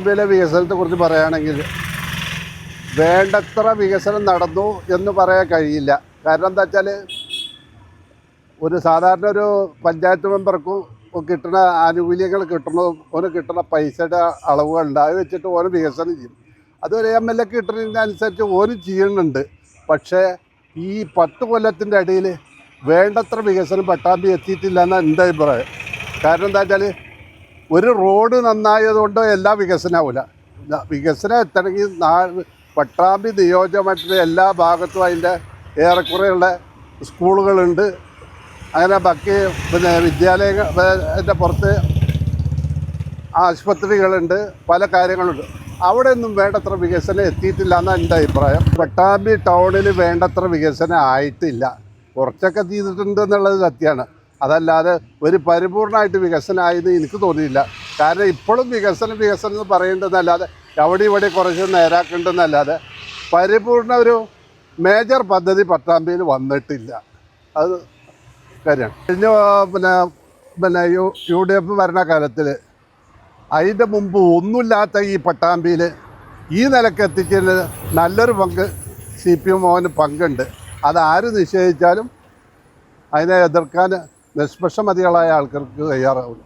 പട്ടാമ്പിയിലെ വികസനത്തെക്കുറിച്ച് പറയുകയാണെങ്കിൽ വേണ്ടത്ര വികസനം നടന്നു എന്ന് പറയാൻ കഴിയില്ല. കാരണം എന്താ വെച്ചാൽ ഒരു സാധാരണ ഒരു പഞ്ചായത്ത് മെമ്പർക്കും കിട്ടുന്ന ആനുകൂല്യങ്ങൾ കിട്ടുന്നതും ഓന് കിട്ടുന്ന പൈസയുടെ അളവുകളുണ്ട്. അത് വെച്ചിട്ട് ഓന് വികസനം ചെയ്യും. അതൊരു MLA കിട്ടുന്നതിനനുസരിച്ച് ഓന് ചെയ്യുന്നുണ്ട്. പക്ഷേ ഈ 10 കൊല്ലത്തിൻ്റെ ഇടയിൽ വേണ്ടത്ര വികസനം പട്ടാമ്പി എത്തിയിട്ടില്ല എന്നാണ് എൻ്റെ അഭിപ്രായം. കാരണം എന്താ വെച്ചാൽ ഒരു റോഡ് നന്നായതുകൊണ്ട് എല്ലാ വികസനമാവില്ല. വികസനം എത്തണമെങ്കിൽ പട്ടാമ്പി നിയോജകമണ്ഡലത്തിലെ എല്ലാ ഭാഗത്തും അതിൻ്റെ ഏറെക്കുറെയുള്ള സ്കൂളുകളുണ്ട്. അങ്ങനെ ബാക്കി വിദ്യാലയത്തിൻ്റെ പുറത്ത് ആശുപത്രികളുണ്ട്, പല കാര്യങ്ങളുണ്ട്. അവിടെ ഒന്നും വേണ്ടത്ര വികസനം എത്തിയിട്ടില്ല എന്നാണ് എൻ്റെ അഭിപ്രായം. പട്ടാമ്പി ടൗണിൽ വേണ്ടത്ര വികസനം ആയിട്ടില്ല. കുറച്ചൊക്കെ ചെയ്തിട്ടുണ്ട് എന്നുള്ളത് സത്യമാണ്. അതല്ലാതെ ഒരു പരിപൂർണമായിട്ട് വികസനമായെന്ന് എനിക്ക് തോന്നിയില്ല. കാരണം ഇപ്പോഴും വികസനം എന്ന് പറയേണ്ടതെന്നല്ലാതെ അവിടെ ഇവിടെ കുറച്ച് നേരാക്കേണ്ടെന്നല്ലാതെ പരിപൂർണ ഒരു മേജർ പദ്ധതി പട്ടാമ്പിയിൽ വന്നിട്ടില്ല. അത് കാര്യമാണ്. പിന്നെ UDF ഭരണകാലത്തിൽ അതിൻ്റെ മുമ്പ് ഒന്നുമില്ലാത്ത ഈ പട്ടാമ്പിയിൽ ഈ നിലക്ക് എത്തിച്ചതിന് നല്ലൊരു പങ്ക് CPM പങ്കുണ്ട്. അതാര് നിഷേധിച്ചാലും അതിനെ എതിർക്കാൻ നിഷ്പക്ഷമതികളായ ആൾക്കാർക്ക് തയ്യാറാവില്ല.